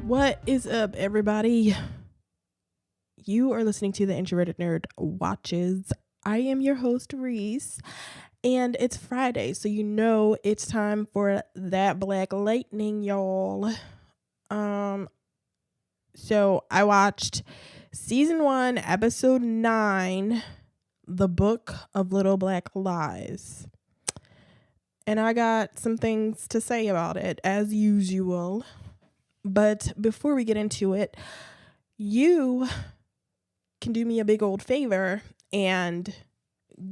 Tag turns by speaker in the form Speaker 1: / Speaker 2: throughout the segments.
Speaker 1: What is up, everybody? You are listening to the Introverted Nerd Watches. I am your host, Reese, and it's Friday, so you know it's time for that Black Lightning, y'all. So I watched season 1, episode 9, The Book of Little Black Lies. And I got some things to say about it, as usual. But before we get into it, you can do me a big old favor and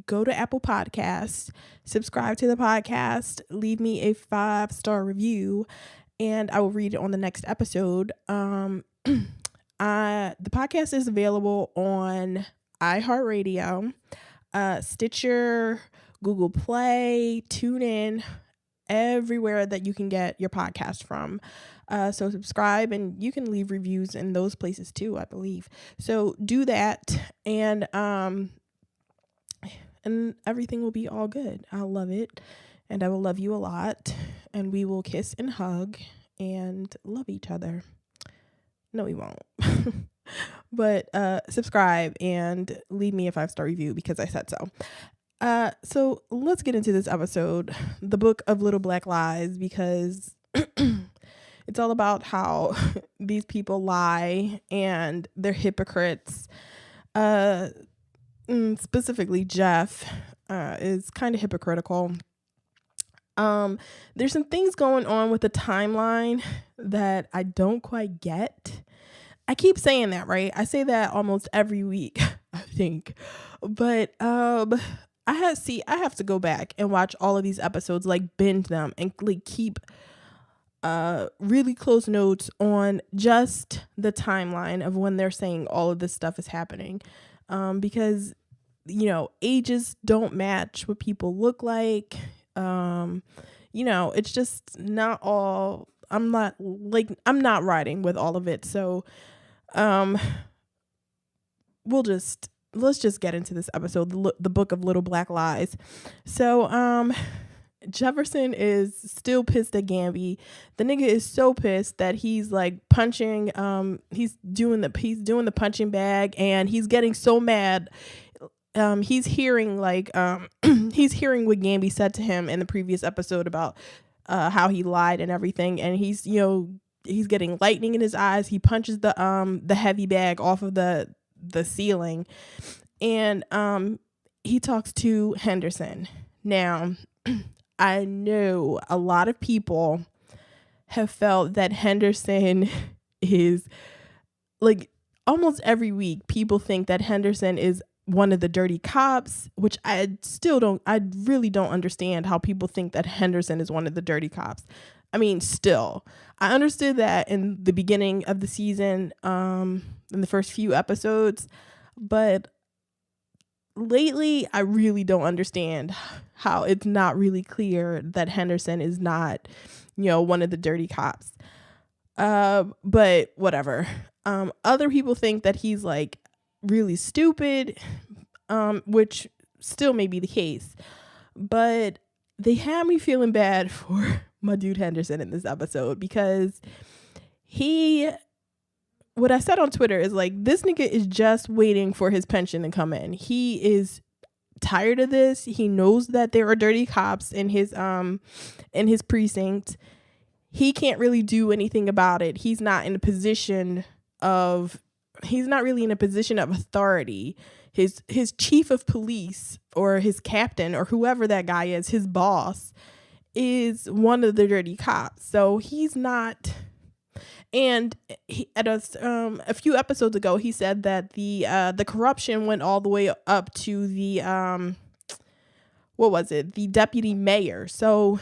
Speaker 1: go to Apple Podcasts, subscribe to the podcast, leave me a 5-star review, and I will read it on the next episode. The podcast is available on iHeartRadio, Stitcher, Google Play, TuneIn, everywhere that you can get your podcast from. So subscribe, and you can leave reviews in those places too, I believe. So do that, and everything will be all good. I'll love it, and I will love you a lot, and we will kiss and hug and love each other. No, we won't. But subscribe and leave me a 5-star review because I said so. So let's get into this episode, The Book of Little Black Lies, because it's all about how these people lie and they're hypocrites. Specifically, Jeff is kind of hypocritical. There's some things going on with the timeline that I don't quite get. I keep saying that, right? I say that almost every week, I think. But I have to go back and watch all of these episodes, like binge them and like keep really close notes on just the timeline of when they're saying all of this stuff is happening. Because, you know, ages don't match what people look like. It's just not all, I'm not riding with all of it. So, let's just get into this episode, the Book of Little Black Lies. So, Jefferson is still pissed at Gambi. The nigga is so pissed that he's like punching, he's doing the punching bag, and he's getting so mad. He's hearing what Gambi said to him in the previous episode about how he lied and everything, and he's getting lightning in his eyes. He punches the heavy bag off of the ceiling, and he talks to Henderson. Now, I know a lot of people have felt that Henderson is, like, almost every week people think that Henderson is one of the dirty cops, which I really don't understand how people think that Henderson is one of the dirty cops. I mean, still, I understood that in the beginning of the season, in the first few episodes, but lately I really don't understand how it's not really clear that Henderson is not, one of the dirty cops. But whatever. Other people think that he's like really stupid, which still may be the case, but they had me feeling bad for my dude Henderson in this episode, because what I said on Twitter is like, this nigga is just waiting for his pension to come in. He is tired of this. He knows that there are dirty cops in his precinct. He can't really do anything about it. He's not really in a position of authority. His chief of police, or his captain, or whoever that guy is, his boss, is one of the dirty cops. So he's not. And at a few episodes ago, he said that the corruption went all the way up to the the deputy mayor. So,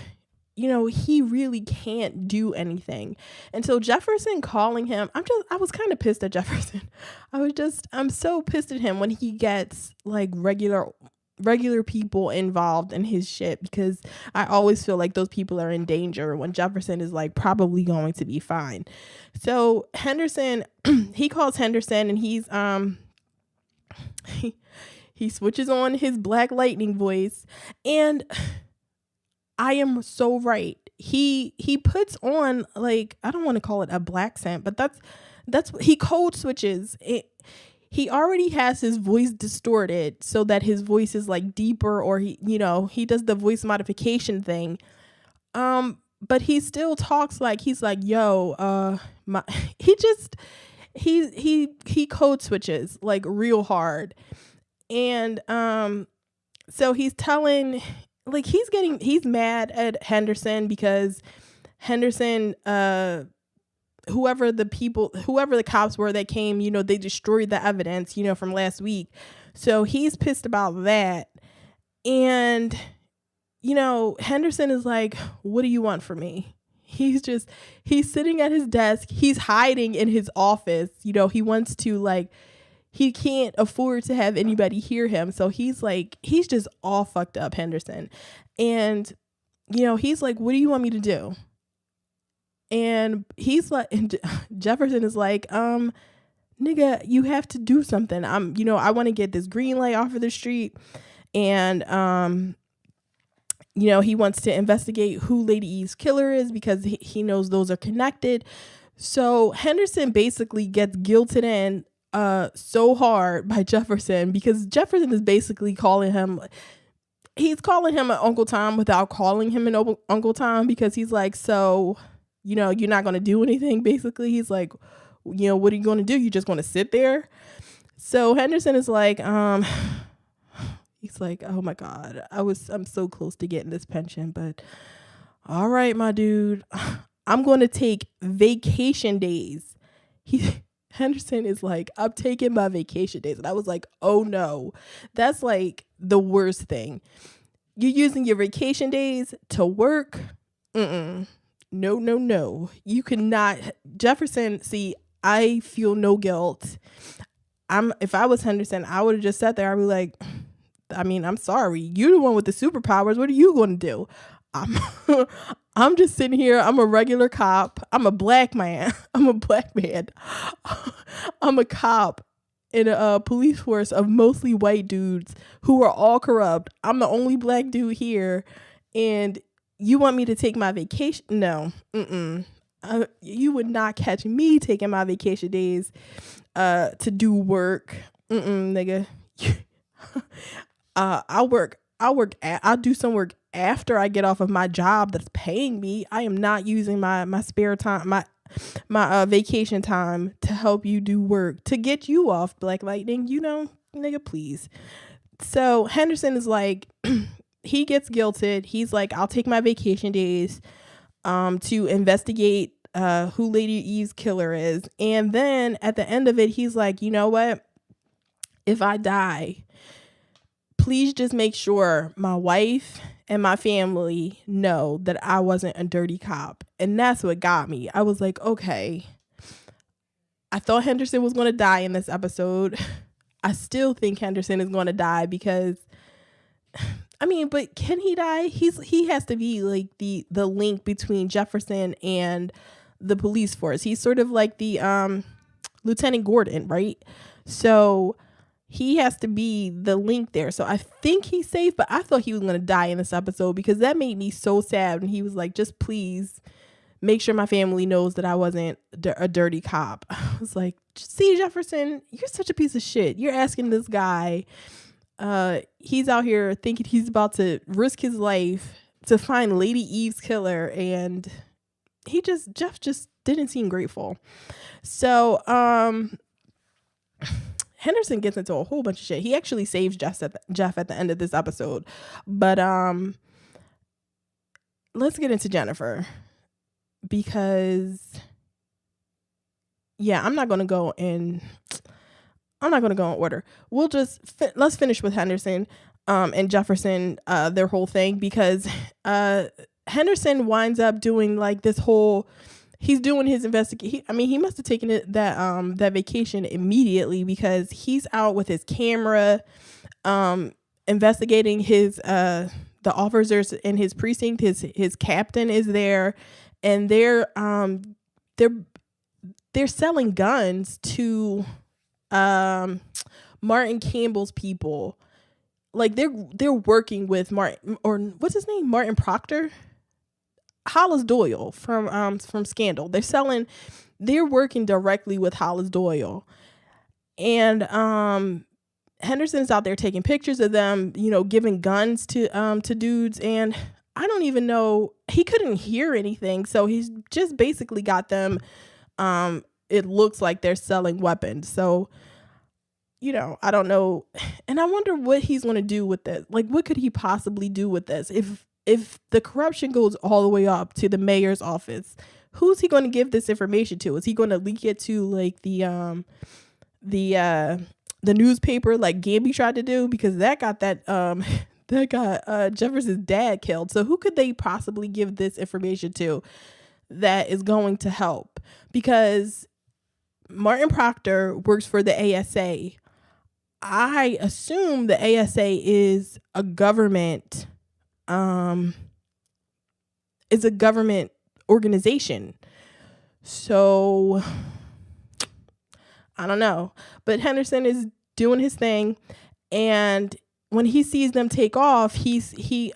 Speaker 1: he really can't do anything. And so Jefferson calling him, I was kind of pissed at Jefferson. I'm so pissed at him when he gets like regular people involved in his shit, because I always feel like those people are in danger when Jefferson is like probably going to be fine. So Henderson, he calls Henderson, and he's he switches on his Black Lightning voice, and I am so right. He puts on, like, I don't want to call it a black scent, but that's what he code switches it. He already has his voice distorted so that his voice is like deeper, or he does the voice modification thing. But he still talks like he's like, yo, my he just he code switches like real hard. And so he's telling, like, he's mad at Henderson because Henderson, whoever the cops were that came, they destroyed the evidence, from last week. So he's pissed about that. And, Henderson is like, what do you want from me? He's sitting at his desk. He's hiding in his office. He wants to, like, he can't afford to have anybody hear him. So he's just all fucked up, Henderson. And, he's like, what do you want me to do? And he's like, and Jefferson is like, nigga, you have to do something. I want to get this green light off of the street. And, he wants to investigate who Lady Eve's killer is because he knows those are connected. So Henderson basically gets guilted in so hard by Jefferson, because Jefferson is basically calling him an Uncle Tom without calling him an Uncle Tom, because he's like, so, you're not going to do anything. Basically, he's like, what are you going to do? You're just going to sit there? So Henderson is like, he's like, oh my God, I'm so close to getting this pension, but all right, my dude, I'm going to take vacation days. Henderson is like, I'm taking my vacation days. And I was like, oh no, that's like the worst thing. You're using your vacation days to work? No. You cannot. Jefferson, see, I feel no guilt. If I was Henderson, I would have just sat there. I'd be like, I'm sorry. You're the one with the superpowers. What are you going to do? I'm just sitting here. I'm a regular cop. I'm a black man. I'm a cop in a police force of mostly white dudes who are all corrupt. I'm the only black dude here. And you want me to take my vacation? No. You would not catch me taking my vacation days to do work. Nigga. I'll do some work after I get off of my job that's paying me. I am not using my spare time, my vacation time to help you do work, to get you off Black Lightning, nigga, please. So Henderson is like, he gets guilted. He's like, I'll take my vacation days to investigate who Lady Eve's killer is. And then at the end of it, he's like, you know what? If I die, please just make sure my wife and my family know that I wasn't a dirty cop. And that's what got me. I was like, okay. I thought Henderson was going to die in this episode. I still think Henderson is going to die because, but can he die? He has to be like the link between Jefferson and the police force. He's sort of like the Lieutenant Gordon, right? So he has to be the link there. So I think he's safe, but I thought he was going to die in this episode because that made me so sad. And he was like, just please make sure my family knows that I wasn't a dirty cop. I was like, see, Jefferson, you're such a piece of shit. You're asking this guy, he's out here thinking he's about to risk his life to find Lady Eve's killer. And Jeff just didn't seem grateful. So, Henderson gets into a whole bunch of shit. He actually saves Jeff at the end of this episode. But let's get into Jennifer, because I'm not going to go in order. We'll just let's finish with Henderson and Jefferson, their whole thing, because Henderson winds up doing like this whole, he's doing his investigation. He must have taken that vacation immediately, because he's out with his camera, investigating his the officers in his precinct. His captain is there, and they're selling guns to Martin Campbell's people like they're working with Martin, or what's his name? Martin Proctor? Hollis Doyle from Scandal. They're working directly with Hollis Doyle. And Henderson's out there taking pictures of them, giving guns to dudes, and I don't even know, he couldn't hear anything, so he's just basically got them, it looks like they're selling weapons. So, I don't know. And I wonder what he's going to do with this. Like, what could he possibly do with this? If the corruption goes all the way up to the mayor's office, who's he going to give this information to? Is he going to leak it to like the newspaper like Gambi tried to do? Because that got Jefferson's dad killed. So who could they possibly give this information to that is going to help? Because Martin Proctor works for the ASA. I assume the ASA is a government organization. So I don't know. But Henderson is doing his thing, and when he sees them take off, he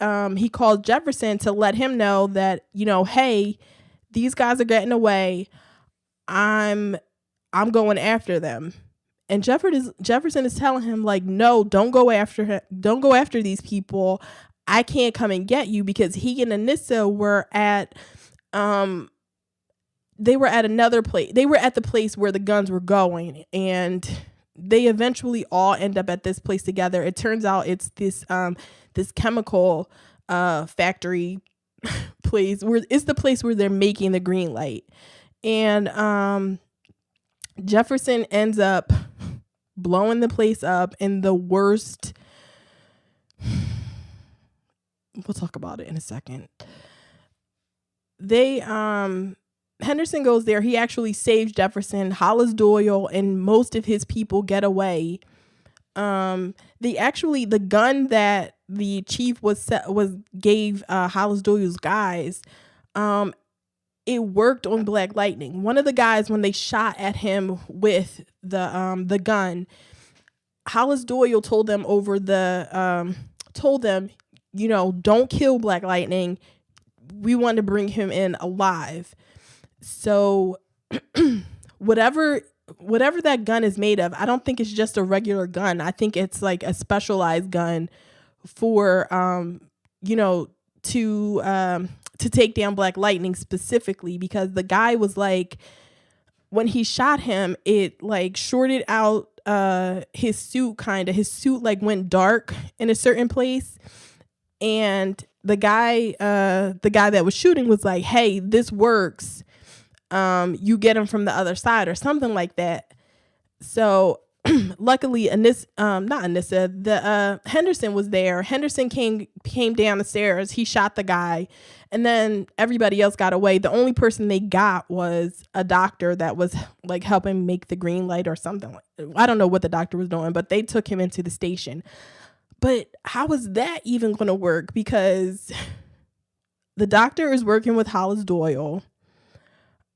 Speaker 1: calls Jefferson to let him know that, hey, these guys are getting away. I'm going after them. And Jefferson is telling him, like, no, don't go after these people. I can't come and get you, because he and Anissa were at another place. They were at the place where the guns were going, and they eventually all end up at this place together. It turns out it's this chemical factory place, where it's the place where they're making the green light. And Jefferson ends up blowing the place up in the worst. We'll talk about it in a second. Henderson goes there. He actually saves Jefferson. Hollis Doyle and most of his people get away. The gun that the chief gave Hollis Doyle's guys, it worked on Black Lightning. One of the guys, when they shot at him with the gun, Hollis Doyle told them don't kill Black Lightning. We want to bring him in alive. So whatever that gun is made of, I don't think it's just a regular gun. I think it's like a specialized gun for to take down Black Lightning specifically, because the guy was like, when he shot him, it like shorted out his suit like went dark in a certain place, and the guy that was shooting was like, hey, this works, you get him from the other side or something like that. So luckily Henderson was there. Henderson came down the stairs. He shot the guy, and then everybody else got away. The only person they got was a doctor that was like helping make the green light or something. I don't know what the doctor was doing, but they took him into the station. But how is that even going to work? Because the doctor is working with Hollis Doyle.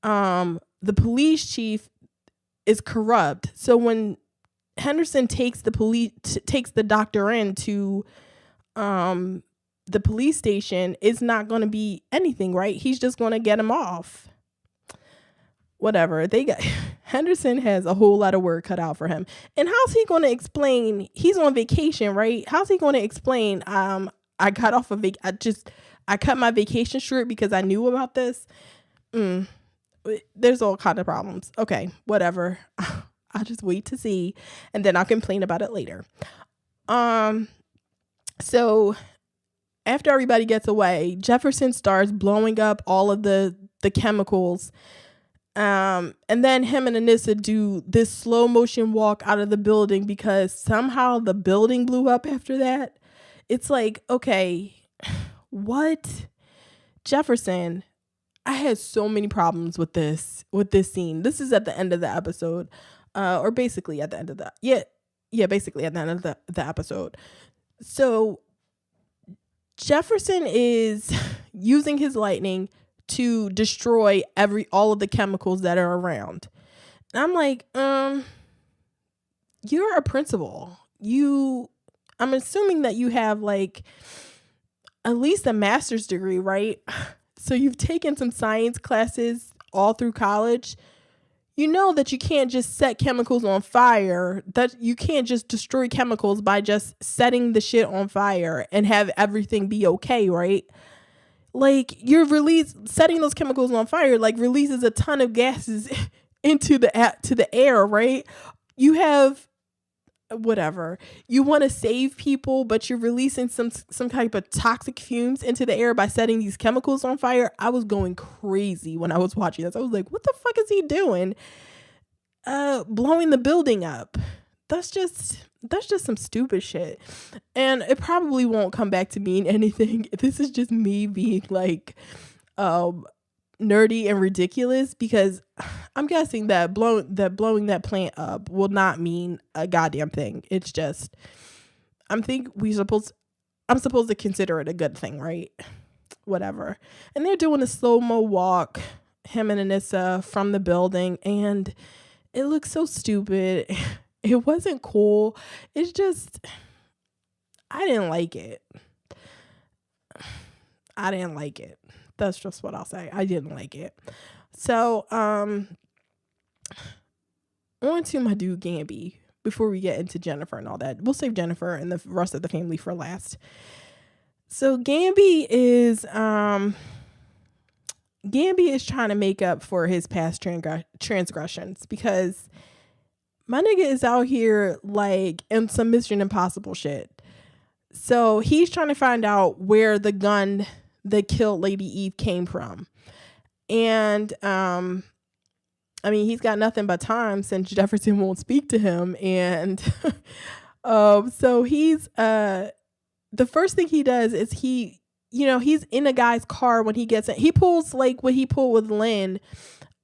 Speaker 1: The police chief is corrupt. So when Henderson takes the doctor into the police station, it's not going to be anything, right? He's just going to get him off. Whatever. Henderson has a whole lot of work cut out for him. And how's he going to explain? He's on vacation, right? How's he going to explain? I cut my vacation short because I knew about this. There's all kind of problems. Okay, whatever. I'll just wait to see, and then I'll complain about it later. So after everybody gets away, Jefferson starts blowing up all of the chemicals. And then him and Anissa do this slow motion walk out of the building, because somehow the building blew up after that. It's like, okay, what? Jefferson, I had so many problems with this scene. This is at the end of the episode. Or basically at the end of the basically at the end of the episode. So Jefferson is using his lightning to destroy all of the chemicals that are around. And I'm like, you're a principal. I'm assuming that you have like at least a master's degree, right? So you've taken some science classes all through college. You know that you can't just set chemicals on fire, that you can't just destroy chemicals by just setting the shit on fire and have everything be okay, right? Like setting those chemicals on fire like releases a ton of gases into the air, right? You have whatever. You want to save people, but you're releasing some type of toxic fumes into the air by setting these chemicals on fire. I was going crazy when I was watching this. I was like, what the fuck is he doing? Blowing the building up. That's just some stupid shit. And it probably won't come back to mean anything. This is just me being like nerdy and ridiculous, because I'm guessing that blowing that plant up will not mean a goddamn thing. It's just I'm supposed to consider it a good thing, right? Whatever. And they're doing a slow-mo walk, him and Anissa, from the building, and it looks so stupid. It wasn't cool. It's just I didn't like it. That's just what I'll say. I didn't like it. So, on to my dude Gambi before we get into Jennifer and all that. We'll save Jennifer and the rest of the family for last. So Gambi is trying to make up for his past transgressions, because my nigga is out here like in some Mission Impossible shit. So he's trying to find out where the gun that killed Lady Eve came from. And he's got nothing but time since Jefferson won't speak to him. And so he's the first thing he does is he's in a guy's car when he gets in. He pulls like what he pulled with Lynn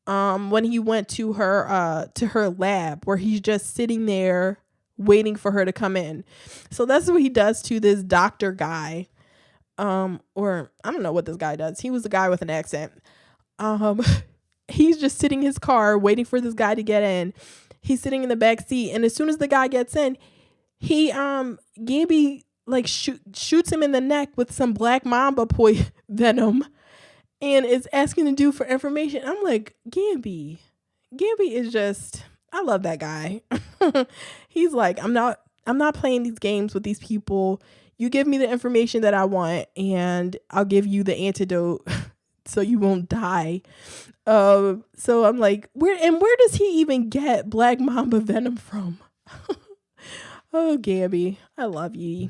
Speaker 1: when he went to her lab, where he's just sitting there waiting for her to come in. So that's what he does to this doctor guy. Or I don't know what this guy does. He was a guy with an accent. He's just sitting in his car waiting for this guy to get in. He's sitting in the back seat, and as soon as the guy gets in, Gambi like shoots him in the neck with some black mamba venom, and is asking the dude for information. I'm like, Gambi is just, I love that guy. He's like, I'm not playing these games with these people. You give me the information that I want, and I'll give you the antidote so you won't die. So I'm like, where does he even get black mamba venom from? Oh, Gambi, I love you.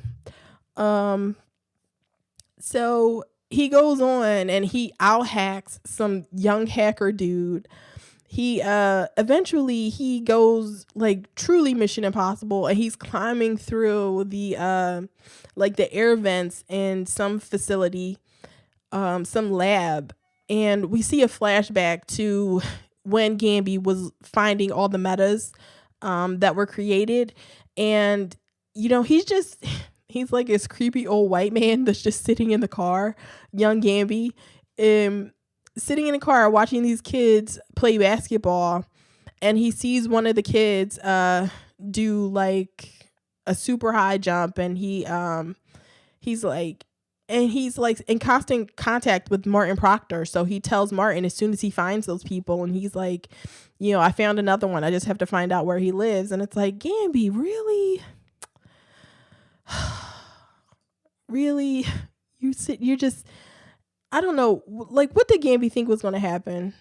Speaker 1: So he goes on and he out-hacks some young hacker dude. He eventually he goes like truly Mission Impossible, and he's climbing through the like the air vents in some facility, some lab, and we see a flashback to when Gambi was finding all the metas that were created. And he's like this creepy old white man that's just sitting in the car, young Gambi, sitting in the car watching these kids play basketball, and he sees one of the kids do like a super high jump, and he's like in constant contact with Martin Proctor. So he tells Martin as soon as he finds those people, and he's like, I found another one. I just have to find out where he lives. And it's like, Gambi, really? Really? You're just, I don't know. Like, what did Gambi think was going to happen?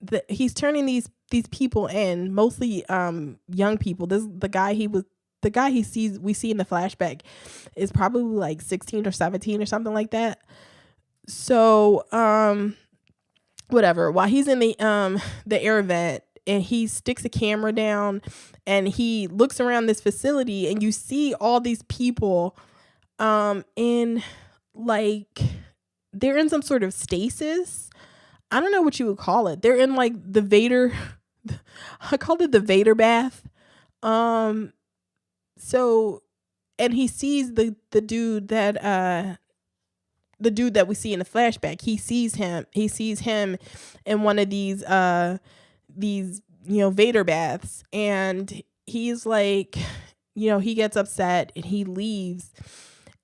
Speaker 1: That he's turning these people in, mostly young people. The guy we see in the flashback is probably like 16 or 17 or something like that. So whatever. While he's in the air vent, and he sticks a camera down, and he looks around this facility, and you see all these people in like, they're in some sort of stasis. I don't know what you would call it. They're in like the Vader. I called it the Vader bath. So, and he sees the dude that we see in the flashback. He sees him in one of these Vader baths, and he's like, he gets upset and he leaves,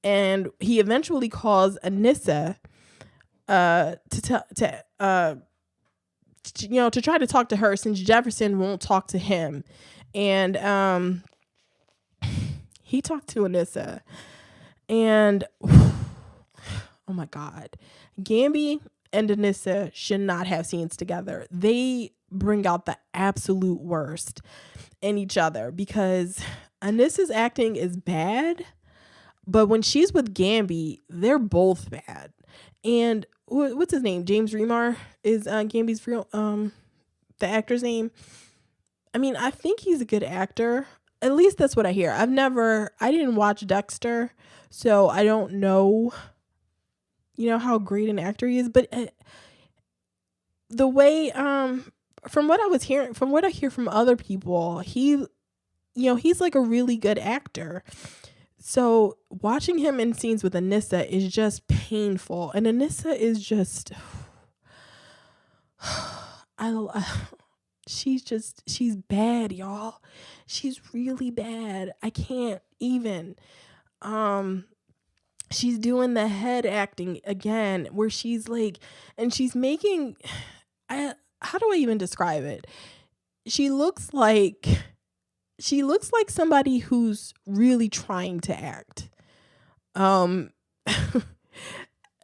Speaker 1: and he eventually calls Anissa to try to talk to her since Jefferson won't talk to him. And he talked to Anissa, and oh my God, Gambi and Anissa should not have scenes together. They bring out the absolute worst in each other because Anissa's acting is bad, but when she's with Gambi, they're both bad. And what's his name? James Remar is Gambi's real the actor's name. I mean, I think he's a good actor. At least that's what I hear. I didn't watch Dexter, so I don't know, how great an actor he is. But the way, from what I hear from other people, he's like a really good actor. So watching him in scenes with Anissa is just painful. And Anissa is just, she's bad, y'all. She's really bad. I can't even. She's doing the head acting again, where she's like, and she's making, how do I even describe it? She looks like somebody who's really trying to act.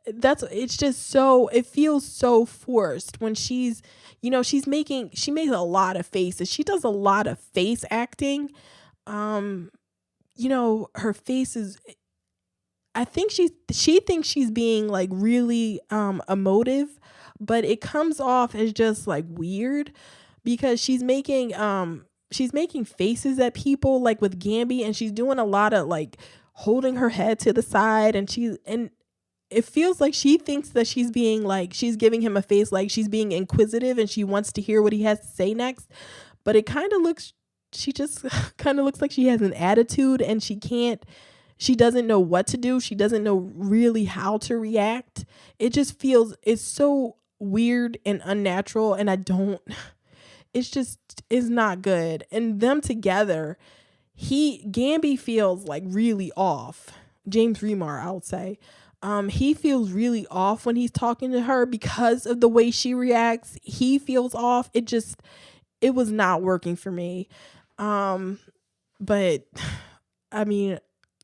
Speaker 1: It's just so, it feels so forced when she makes a lot of faces. She does a lot of face acting. Her face is, I think she thinks she's being like really emotive, but it comes off as just like weird because she's making faces at people like with Gambi, and she's doing a lot of like holding her head to the side, and it feels like she thinks that she's giving him a face like she's being inquisitive and she wants to hear what he has to say next. But she just kind of looks like she has an attitude and she doesn't know what to do. She doesn't know really how to react. It just feels, it's so weird and unnatural, and it's not good. And them together, Gambi feels like really off. James Remar, I would say. He feels really off when he's talking to her because of the way she reacts. He feels off. It was not working for me. But I mean,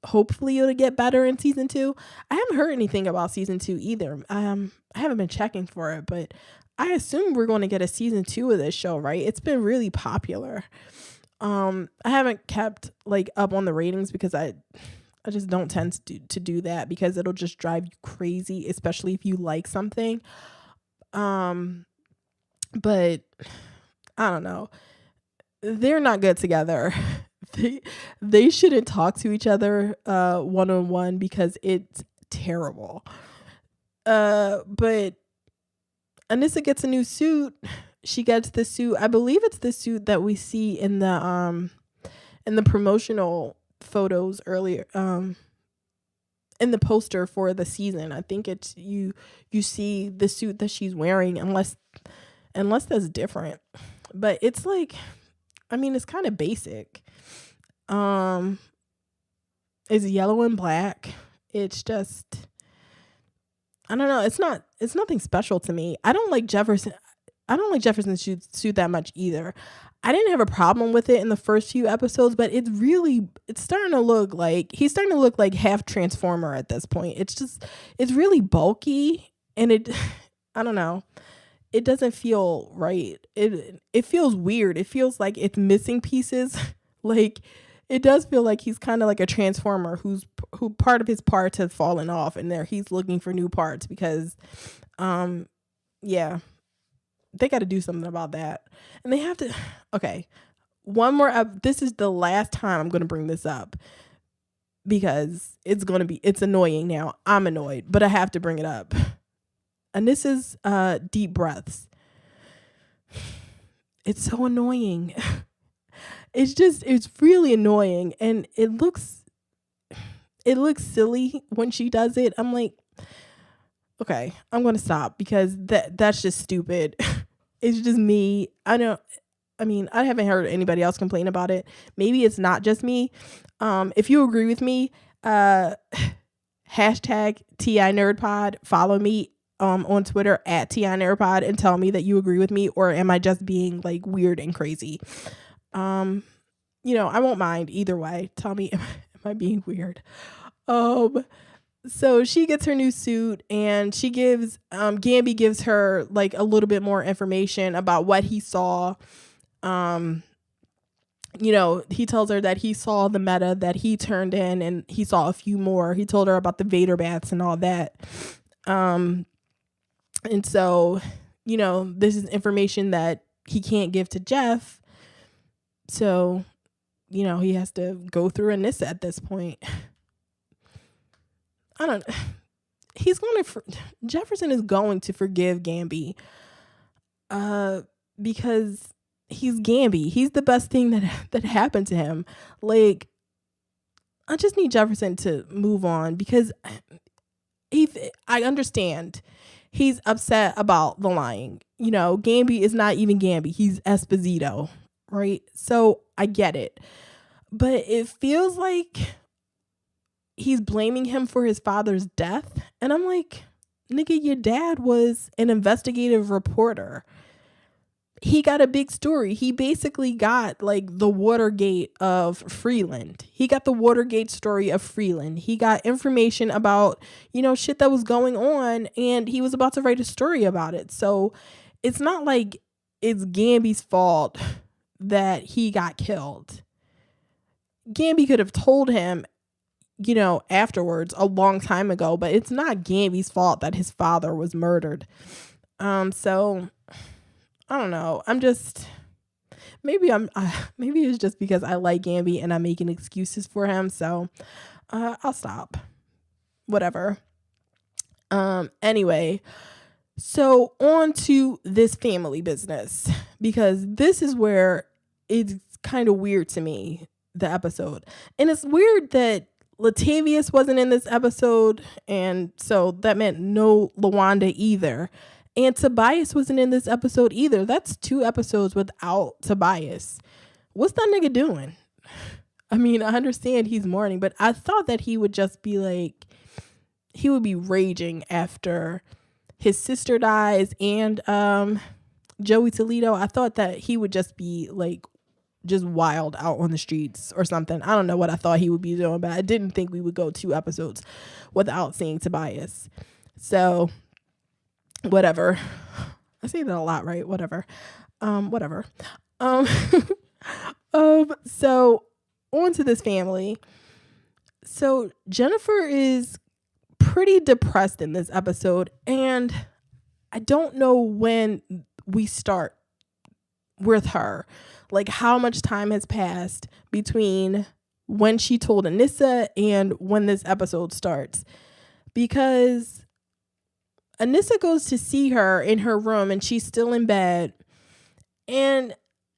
Speaker 1: hopefully it'll get better in season 2. I haven't heard anything about season 2 either. I haven't been checking for it, but I assume we're going to get a season 2 of this show, right? It's been really popular. I haven't kept like up on the ratings because I just don't tend to do that because it'll just drive you crazy, especially if you like something. But I don't know. They're not good together. They shouldn't talk to each other one-on-one because it's terrible. But Anissa gets a new suit. She gets the suit. I believe it's the suit that we see in the promotional photos earlier, in the poster for the season. I think it's you see the suit that she's wearing, unless that's different. But it's like, I mean, it's kind of basic. It's yellow and black. It's just, I don't know. It's nothing special to me. I don't like Jefferson's suit that much either. I didn't have a problem with it in the first few episodes, but it's starting to look like he's starting to look like half Transformer at this point. It's really bulky, and I don't know. It doesn't feel right. It feels weird. It feels like it's missing pieces. Like, it does feel like he's kind of like a Transformer who part of his parts have fallen off, and he's looking for new parts because, yeah, they got to do something about that. And they have to, okay, one more up. This is the last time I'm going to bring this up because it's annoying now. I'm annoyed, but I have to bring it up. Anissa's deep breaths. It's so annoying. It's really annoying, and it looks silly when she does it. I'm like, okay, I'm going to stop because that's just stupid. It's just me. I don't, I mean, I haven't heard anybody else complain about it. Maybe it's not just me. If you agree with me, hashtag TINerdPod, follow me on Twitter at TINerdPod and tell me that you agree with me, or am I just being like weird and crazy? I won't mind either way. Tell me, am I being weird? So she gets her new suit and she gives, Gambi gives her like a little bit more information about what he saw. He tells her that he saw the meta that he turned in and he saw a few more. He told her about the Vader bats and all that. And so, this is information that he can't give to Jeff. So, he has to go through Anissa at this point. I don't know. Jefferson is going to forgive Gambi. Because he's Gambi. He's the best thing that happened to him. Like, I just need Jefferson to move on because I understand he's upset about the lying. Gambi is not even Gambi. He's Esposito, right? So I get it. But it feels like he's blaming him for his father's death. And I'm like, nigga, your dad was an investigative reporter. He got a big story. He basically got like the Watergate of Freeland. He got the Watergate story of Freeland. He got information about, shit that was going on, and he was about to write a story about it. So it's not like it's Gambi's fault that he got killed. Gambi could have told him, afterwards a long time ago, but it's not Gambi's fault that his father was murdered. So I don't know. Maybe it's just because I like Gambi and I'm making excuses for him. So I'll stop. Whatever. Anyway, so on to this family business, because this is where it's kind of weird to me, the episode. And it's weird that Latavius wasn't in this episode, and so that meant no LaWanda either. And Tobias wasn't in this episode either. That's 2 episodes without Tobias. What's that nigga doing? I mean, I understand he's mourning, but I thought that he would just be like, he would be raging after his sister dies and Joey Toledo. I thought that he would just be like, just wild out on the streets or something. I don't know what I thought he would be doing, but I didn't think we would go 2 episodes without seeing Tobias. So whatever. I say that a lot, right? Whatever. So on to this family. So Jennifer is pretty depressed in this episode, and I don't know when we start with her. Like, how much time has passed between when she told Anissa and when this episode starts, because Anissa goes to see her in her room and she's still in bed, and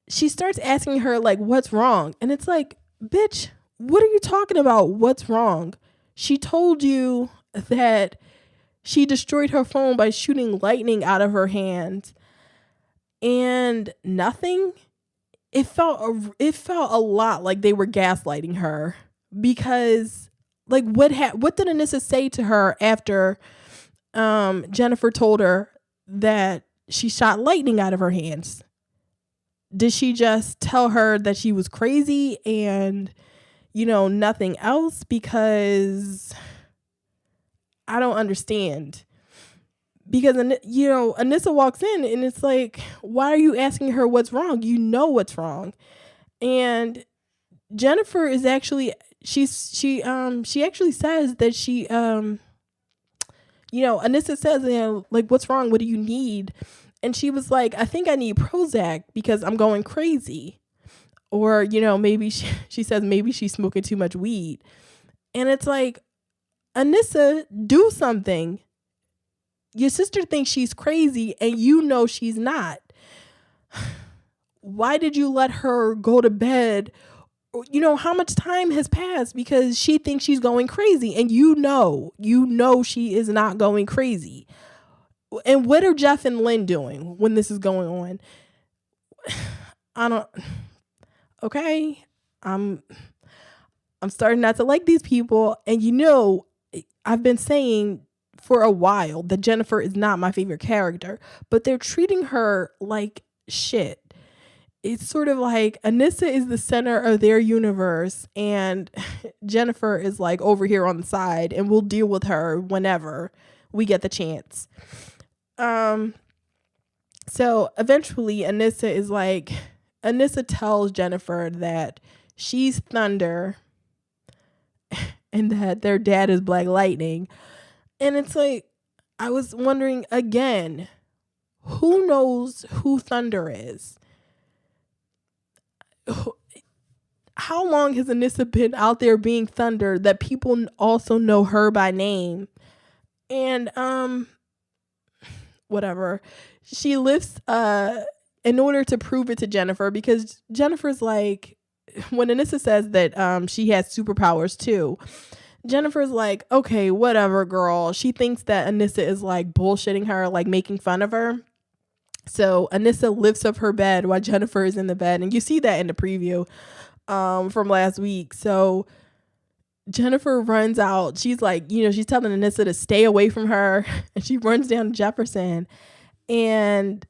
Speaker 1: she starts asking her like, what's wrong? And it's like, bitch, what are you talking about? What's wrong? She told you that she destroyed her phone by shooting lightning out of her hand and nothing. It felt a lot like they were gaslighting her, because like what did Anissa say to her after Jennifer told her that she shot lightning out of her hands? Did she just tell her that she was crazy and, nothing else? Because I don't understand. Because, Anissa walks in and it's like, why are you asking her what's wrong? You know what's wrong. And Jennifer is actually, she actually says that she, Anissa says, like, what's wrong? What do you need? And she was like, I think I need Prozac because I'm going crazy. Or, maybe she says maybe she's smoking too much weed. And it's like, Anissa, do something. Your sister thinks she's crazy and she's not. Why did you let her go to bed? How much time has passed because she thinks she's going crazy, and she is not going crazy. And what are Jeff and Lynn doing when this is going on? I don't, okay. I'm starting not to like these people. And I've been saying for a while that Jennifer is not my favorite character, but they're treating her like shit. It's sort of like Anissa is the center of their universe and Jennifer is like over here on the side, and we'll deal with her whenever we get the chance. So eventually Anissa tells Jennifer that she's Thunder and that their dad is Black Lightning. And it's like, I was wondering again, who knows who Thunder is? How long has Anissa been out there being Thunder that people also know her by name? And whatever. She lifts in order to prove it to Jennifer, because Jennifer's like, when Anissa says that she has superpowers too, Jennifer's like, okay, whatever, girl. She thinks that Anissa is like bullshitting her, like making fun of her. So Anissa lifts up her bed while Jennifer is in the bed. And you see that in the preview from last week. So Jennifer runs out. She's like, she's telling Anissa to stay away from her. And she runs down to Jefferson. And,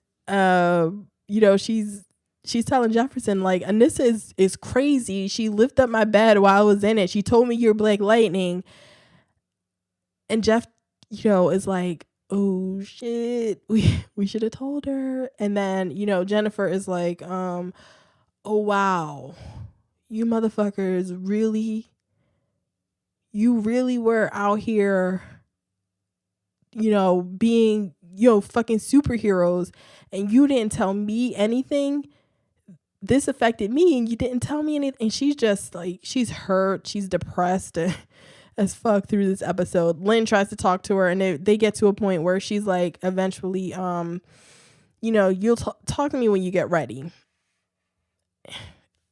Speaker 1: she's telling Jefferson, like, Anissa is crazy. She lifted up my bed while I was in it. She told me you're Black Lightning. And Jeff, is like, oh shit, we should have told her. And then, Jennifer is like, oh wow, you motherfuckers you really were out here, being, fucking superheroes, and you didn't tell me anything. This affected me and you didn't tell me anything. And she's just like, she's hurt, she's depressed as fuck through this episode. Lynn tries to talk to her, and they get to a point where she's like, eventually, you'll talk to me when you get ready.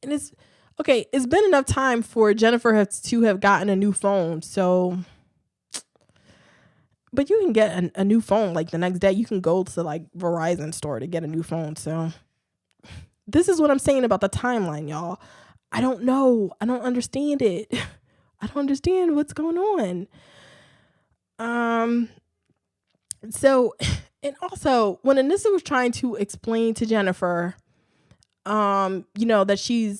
Speaker 1: And it's okay. It's been enough time for Jennifer to have gotten a new phone. So, but you can get a new phone like the next day. You can go to like Verizon store to get a new phone. So this is what I'm saying about the timeline, y'all. I don't know. I don't understand it. I don't understand what's going on. So, and also when Anissa was trying to explain to Jennifer, that she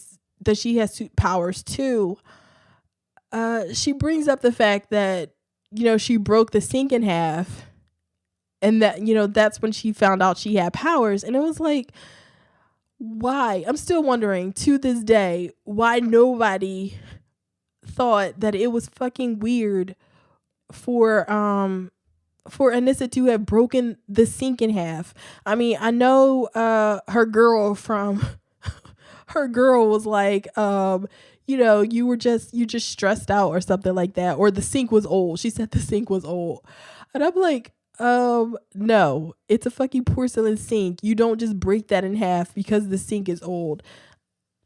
Speaker 1: has powers too, she brings up the fact that, she broke the sink in half, and that, that's when she found out she had powers. And it was like, why? I'm still wondering to this day why nobody thought that it was fucking weird for Anissa to have broken the sink in half. I mean, I know her girl was like, you just stressed out or something like that, or the sink was old. She said the sink was old. And I'm like, no, it's a fucking porcelain sink. You don't just break that in half because the sink is old.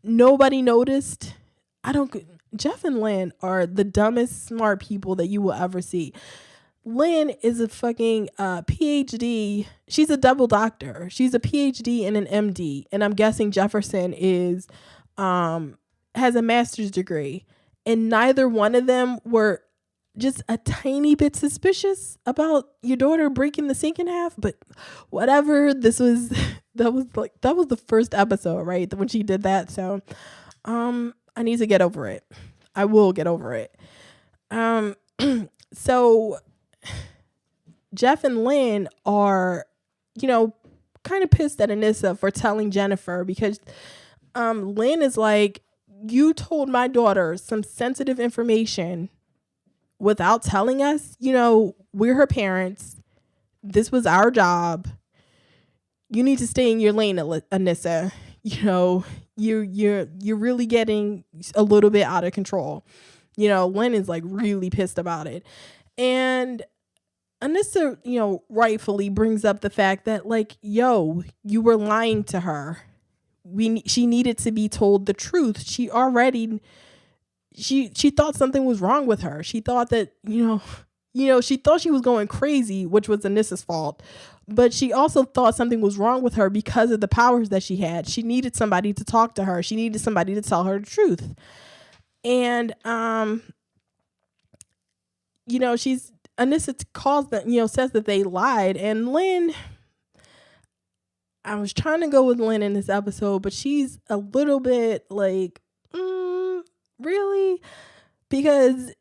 Speaker 1: Nobody noticed. Jeff and Lynn are the dumbest smart people that you will ever see. Lynn is a fucking PhD. She's a double doctor. She's a PhD and an MD. And I'm guessing Jefferson has a master's degree. And neither one of them were just a tiny bit suspicious about your daughter breaking the sink in half. But whatever, that was the first episode, right? When she did that. So I need to get over it. I will get over it. So Jeff and Lynn are, kind of pissed at Anissa for telling Jennifer, because Lynn is like, you told my daughter some sensitive information without telling us. We're her parents. This was our job. You need to stay in your lane, Anissa. You're really getting a little bit out of control. Lynn is like really pissed about it. And Anissa, rightfully brings up the fact that like, you were lying to her. She needed to be told the truth. She thought something was wrong with her. She thought that, she thought she was going crazy, which was Anissa's fault. But she also thought something was wrong with her because of the powers that she had. She needed somebody to talk to her. She needed somebody to tell her the truth. And, Anissa calls them, says that they lied. And Lynn, I was trying to go with Lynn in this episode, but she's a little bit like, really? Because,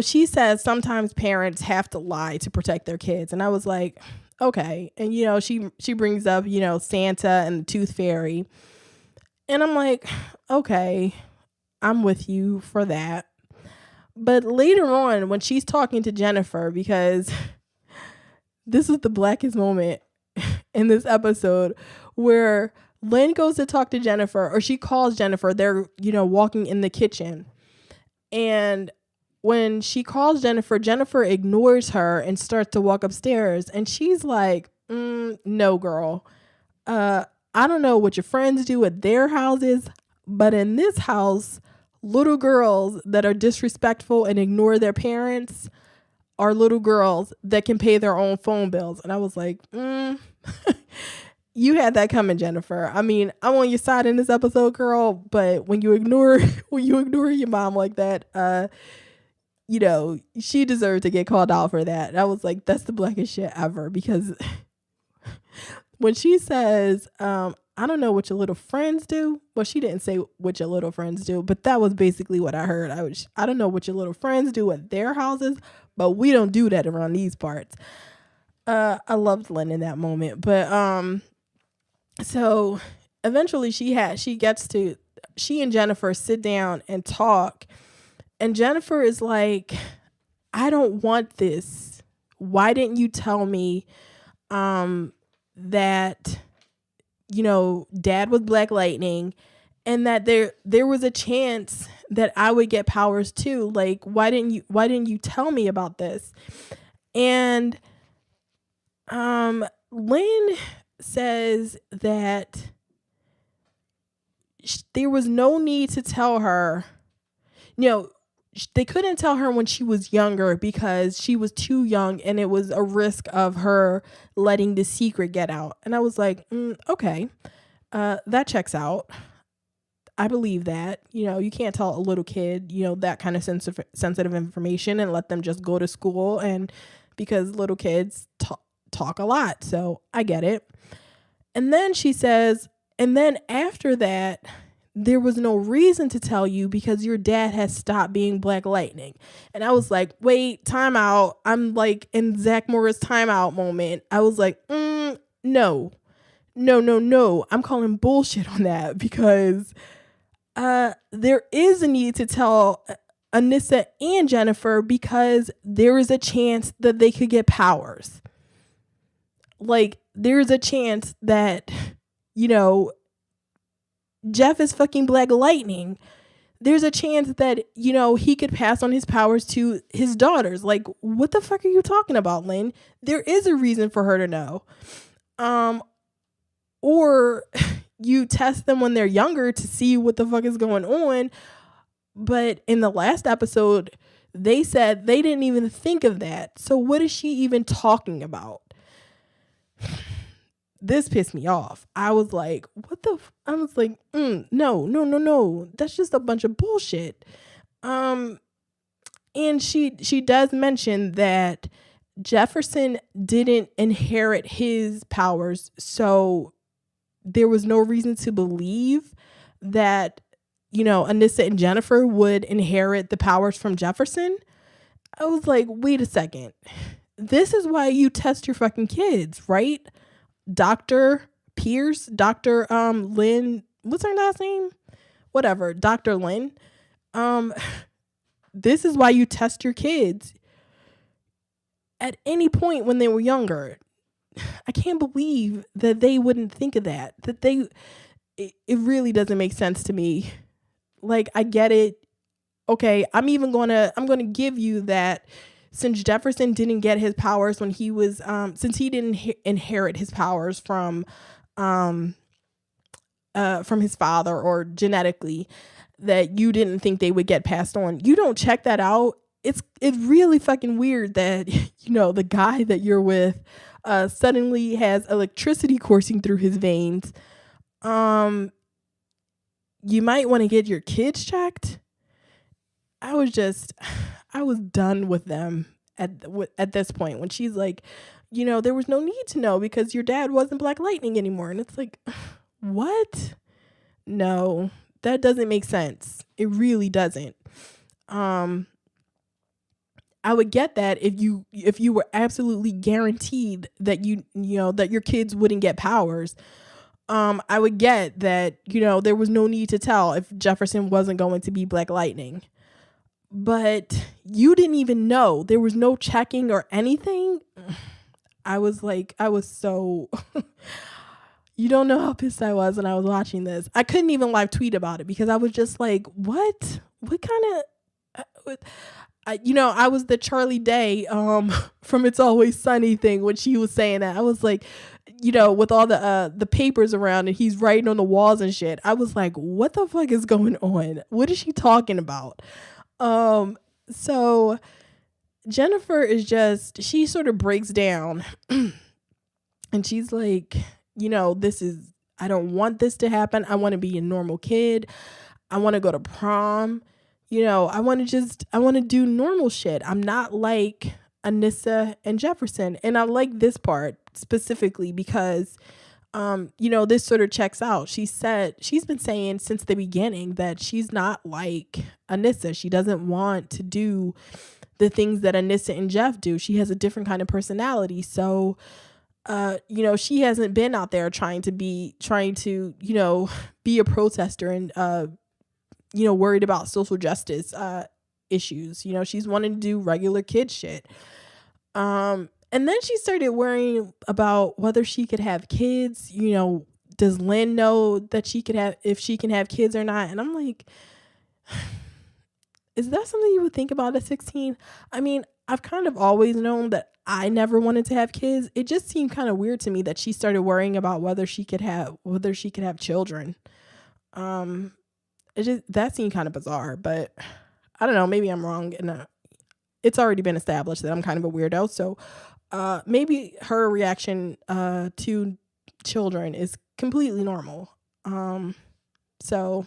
Speaker 1: she says sometimes parents have to lie to protect their kids. And I was like, okay. And, she brings up, Santa and the Tooth Fairy. And I'm like, okay, I'm with you for that. But later on, when she's talking to Jennifer, because this is the blackest moment in this episode, where Lynn goes to talk to Jennifer, or she calls Jennifer. They're, walking in the kitchen. And when she calls Jennifer, Jennifer ignores her and starts to walk upstairs. And she's like, no, girl. I don't know what your friends do at their houses, but in this house, little girls that are disrespectful and ignore their parents are little girls that can pay their own phone bills. And I was like, you had that coming, Jennifer. I mean, I'm on your side in this episode, girl, but when you ignore your mom like that, she deserved to get called out for that. And I was like, that's the blackest shit ever, because when she says, I don't know what your little friends do. Well, she didn't say what your little friends do, but that was basically what I heard. I don't know what your little friends do at their houses, but we don't do that around these parts. I loved Lynn in that moment, but so eventually she and Jennifer sit down and talk, and Jennifer is like, I don't want this. Why didn't you tell me that Dad was Black Lightning, and that there was a chance that I would get powers too? Like, why didn't you tell me about this? And Lynn says that there was no need to tell her. They couldn't tell her when she was younger because she was too young, and it was a risk of her letting the secret get out. And I was like, okay, that checks out. I believe that. You can't tell a little kid, that kind of sensitive information and let them just go to school, and because little kids talk a lot. So I get it. And then she says, and then after that, there was no reason to tell you because your dad has stopped being Black Lightning. And I was like, wait, time out. I'm like in Zach Morris timeout moment. I was like, no. I'm calling bullshit on that, because there is a need to tell Anissa and Jennifer, because there is a chance that they could get powers. Like, there's a chance that, Jeff is fucking Black Lightning. There's a chance that, he could pass on his powers to his daughters. Like, what the fuck are you talking about, Lynn? There is a reason for her to know. Or you test them when they're younger to see what the fuck is going on. But in the last episode, they said they didn't even think of that. So what is she even talking about? This pissed me off. I was like, I was like, no. That's just a bunch of bullshit. And she does mention that Jefferson didn't inherit his powers. So there was no reason to believe that, Anissa and Jennifer would inherit the powers from Jefferson. I was like, wait a second. This is why you test your fucking kids, right? Dr. Pierce, Dr. Lynn, what's her last name? Whatever, Dr. Lynn. This is why you test your kids at any point when they were younger. I can't believe that they wouldn't think of that. It really doesn't make sense to me. Like, I get it. Okay, I'm gonna give you that. Since Jefferson didn't get his powers when he was, since he didn't inherit his powers from his father or genetically, that you didn't think they would get passed on. You don't check that out it's really fucking weird that, the guy that you're with suddenly has electricity coursing through his veins. You might want to get your kids checked. I was done with them at this point when she's like, there was no need to know because your dad wasn't Black Lightning anymore. And it's like, what? No, that doesn't make sense. It really doesn't. I would get that if you were absolutely guaranteed that that your kids wouldn't get powers. I would get that, there was no need to tell if Jefferson wasn't going to be Black Lightning. But you didn't even know. There was no checking or anything. I was so you don't know how pissed I was when I was watching this. I couldn't even live tweet about it because I was just like, what kind of I was the Charlie Day from It's Always Sunny thing when she was saying that. I was like, with all the papers around and he's writing on the walls and shit. I was like, what the fuck is going on? What is she talking about? So Jennifer she sort of breaks down and she's like, I don't want this to happen. I want to be a normal kid. I want to go to prom. I want to do normal shit. I'm not like Anissa and Jefferson. And I like this part specifically because, this sort of checks out. She's been saying since the beginning that she's not like Anissa. She doesn't want to do the things that Anissa and Jeff do. She has a different kind of personality. So, she hasn't been out there trying to be a protester and, worried about social justice issues. She's wanting to do regular kid shit. And then she started worrying about whether she could have kids. Does Lynn know that if she can have kids or not? And I'm like, is that something you would think about at 16? I mean, I've kind of always known that I never wanted to have kids. It just seemed kind of weird to me that she started worrying about whether she could have children. That seemed kind of bizarre, but I don't know. Maybe I'm wrong, and it's already been established that I'm kind of a weirdo. So maybe her reaction to children is completely normal. So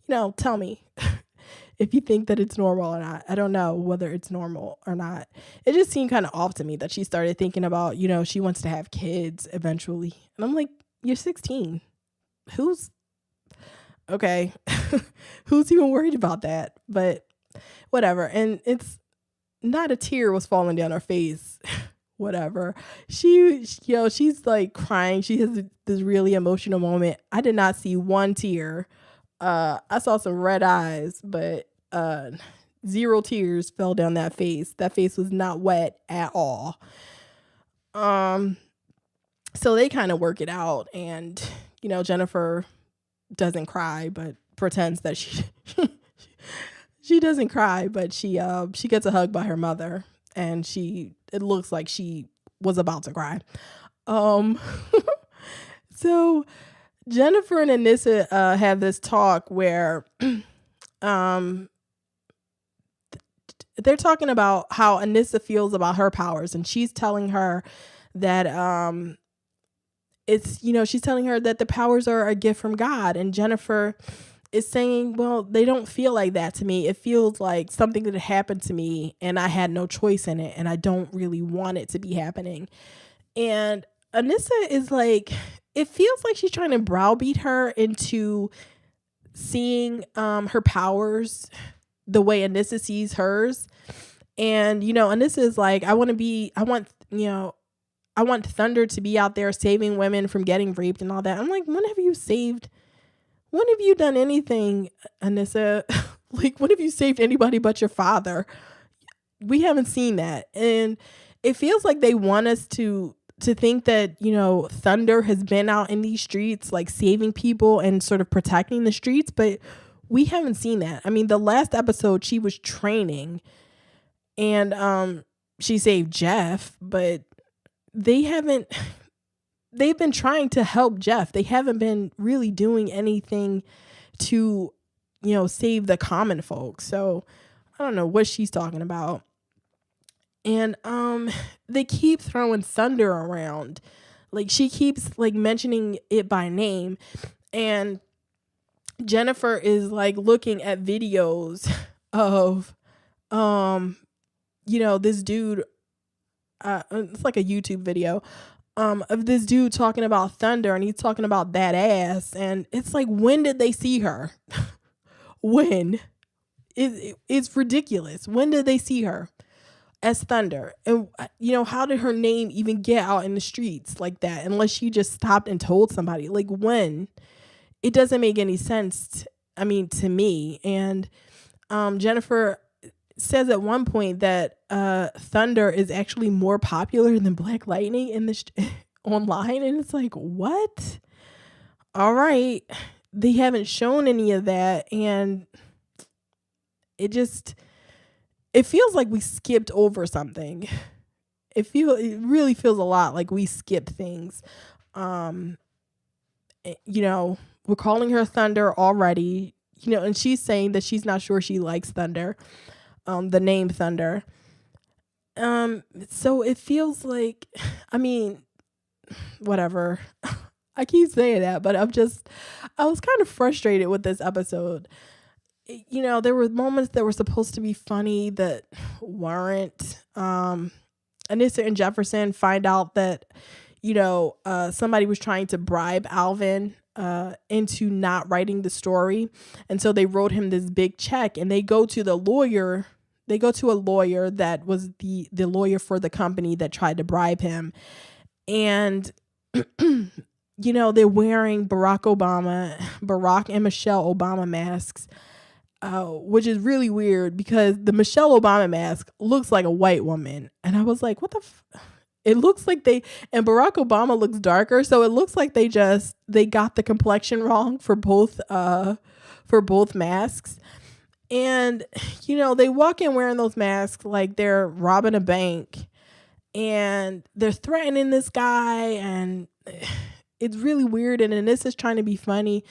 Speaker 1: tell me if you think that it's normal or not. I don't know whether it's normal or not. It just seemed kind of off to me that she started thinking about, she wants to have kids eventually. And I'm like, you're 16. Okay. Who's even worried about that? But whatever. And it's not a tear was falling down her face. Whatever. She's like crying. She has this really emotional moment. I did not see one tear. I saw some red eyes, but 0 tears fell down that face. That face was not wet at all. So they kind of work it out, and Jennifer doesn't cry, but pretends that she doesn't cry, but she gets a hug by her mother, and it looks like she was about to cry. So Jennifer and Anissa have this talk where they're talking about how Anissa feels about her powers, and she's telling her that she's telling her that the powers are a gift from God, and Jennifer is saying, well, they don't feel like that to me. It feels like something that happened to me and I had no choice in it, and I don't really want it to be happening. And Anissa is like, it feels like she's trying to browbeat her into seeing her powers the way Anissa sees hers. And, Anissa is like, I want Thunder to be out there saving women from getting raped and all that. I'm like, when have you done anything, Anissa? Like, when have you saved anybody but your father? We haven't seen that. And it feels like they want us to think that, Thunder has been out in these streets, like saving people and sort of protecting the streets, but we haven't seen that. I mean, the last episode she was training and she saved Jeff, but they've been trying to help Jeff. They haven't been really doing anything to, save the common folks. So don't know what she's talking about. And they keep throwing Thunder around. Like, she keeps like mentioning it by name. And Jennifer is like looking at videos of this dude, it's like a YouTube video of this dude talking about Thunder, and he's talking about that ass, and it's like, when did they see her? When? It's ridiculous. When did they see her as Thunder? And how did her name even get out in the streets like that, unless she just stopped and told somebody? Like, when? It doesn't make any sense to me. And Jennifer says at one point that Thunder is actually more popular than Black Lightning in the online, and it's like, what? All right, they haven't shown any of that, and it feels like we skipped over something. It really feels a lot like we skipped things. We're calling her Thunder already, and she's saying that she's not sure she likes Thunder, the name Thunder. So it feels like, whatever. I keep saying that, but I was kind of frustrated with this episode. There were moments that were supposed to be funny that weren't. Anissa and Jefferson find out that, somebody was trying to bribe Alvin into not writing the story. And so they wrote him this big check, and they go to the lawyer. They go to a lawyer that was the lawyer for the company that tried to bribe him. And, they're wearing Barack and Michelle Obama masks, which is really weird because the Michelle Obama mask looks like a white woman. And I was like, what the it looks like and Barack Obama looks darker. So it looks like they got the complexion wrong for both masks. And, they walk in wearing those masks like they're robbing a bank, and they're threatening this guy, and it's really weird. And Anissa's trying to be funny.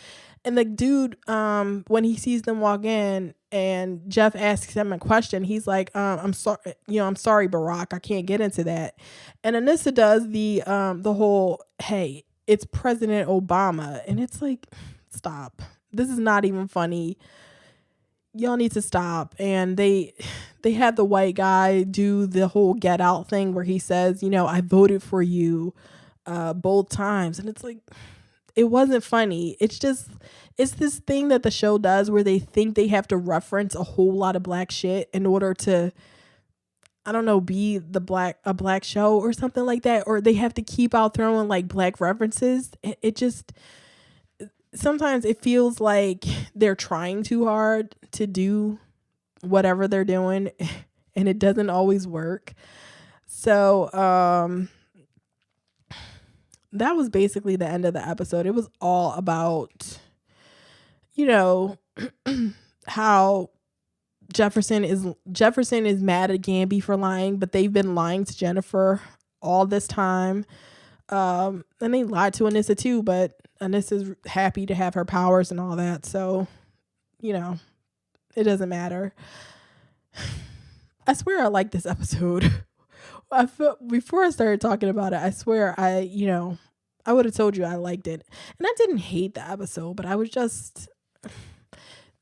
Speaker 1: And the dude, when he sees them walk in and Jeff asks him a question, he's like, I'm sorry, Barack, I can't get into that. And Anissa does the whole, hey, it's President Obama. And it's like, stop. This is not even funny. Y'all need to stop. And they had the white guy do the whole Get Out thing where he says, I voted for you both times. And it's like, it wasn't funny. It's this thing that the show does where they think they have to reference a whole lot of black shit in order to, I don't know, be a black show or something like that. Or they have to keep out throwing like black references. Sometimes it feels like they're trying too hard to do whatever they're doing, and it doesn't always work. So, that was basically the end of the episode. It was all about, how Jefferson is mad at Gambi for lying, but they've been lying to Jennifer all this time. And they lied to Anissa too, but Anissa's happy to have her powers and all that. So, it doesn't matter. I swear I like this episode. Before I started talking about it, I swear I would have told you I liked it. And I didn't hate the episode, but I was just,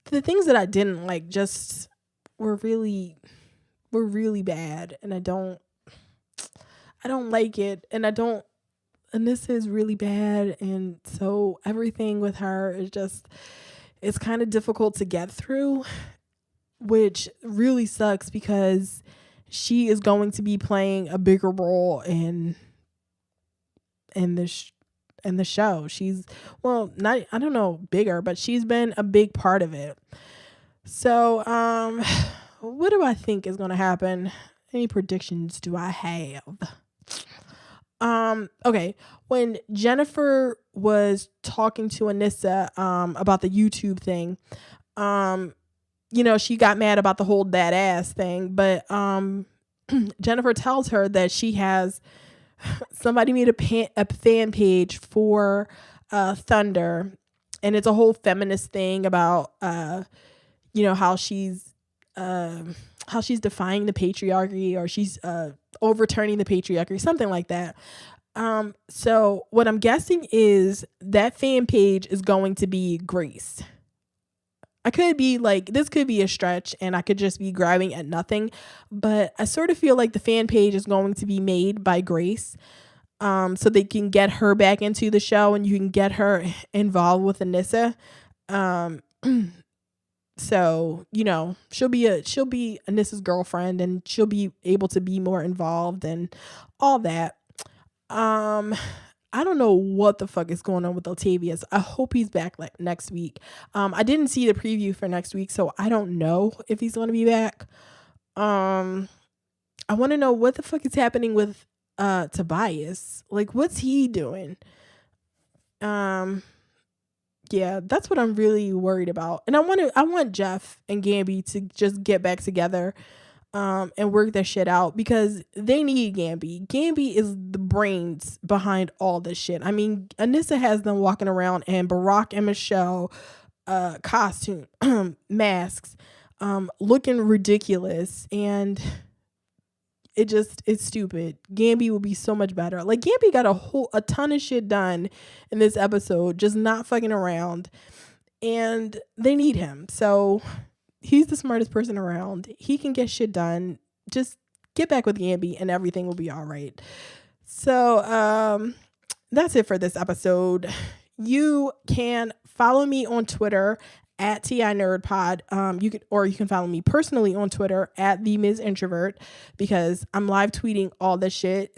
Speaker 1: the things that I didn't like just were really bad. And I don't like it. And Anissa is really bad. And so everything with her is it's kind of difficult to get through, which really sucks because she is going to be playing a bigger role in the show. She's, well, not, I don't know, bigger, but she's been a big part of it. So, what do I think is going to happen? Any predictions do I have? Okay. When Jennifer was talking to Anissa, about the YouTube thing, she got mad about the whole that ass thing, but Jennifer tells her that she has somebody made a fan page for Thunder, and it's a whole feminist thing about how she's how she's defying the patriarchy, or she's overturning the patriarchy, something like that. So what I'm guessing is that fan page is going to be Grace. I could be like, this could be a stretch and I could just be grabbing at nothing, but I sort of feel like the fan page is going to be made by Grace. So they can get her back into the show and you can get her involved with Anissa. So, you know, she'll be Anissa's girlfriend and she'll be able to be more involved and all that. I don't know what the fuck is going on with Octavius. I hope he's back like next week. I didn't see the preview for next week, so I don't know if he's going to be back. I want to know what the fuck is happening with Tobias. Like, what's he doing? Yeah, that's what I'm really worried about. And I want Jeff and Gambi to just get back together and work their shit out, because they need Gambi. Gambi is the brains behind all this shit. I mean, Anissa has them walking around in Barack and Michelle costume masks, looking ridiculous, and it's stupid. Gambi will be so much better. Like, Gambi got a ton of shit done in this episode, just not fucking around, and they need him. So he's the smartest person around. He can get shit done. Just get back with Gambi and everything will be all right. So that's it for this episode. You can follow me on Twitter at TheIntrovertedNerd. You can follow me personally on Twitter at TheIntrovertedNerd, because I'm live tweeting all this shit.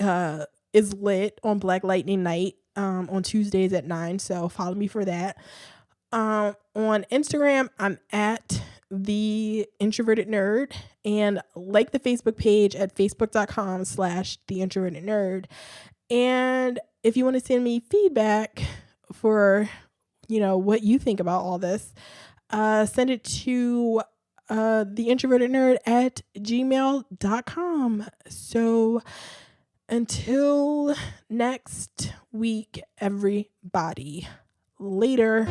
Speaker 1: Is lit on Black Lightning Night on Tuesdays at 9. So follow me for that. On Instagram, I'm at TheIntrovertedNerd, and like the Facebook page at facebook.com/TheIntrovertedNerd. And if you want to send me feedback for, what you think about all this, send it to TheIntrovertedNerd@gmail.com. So until next week, everybody, later.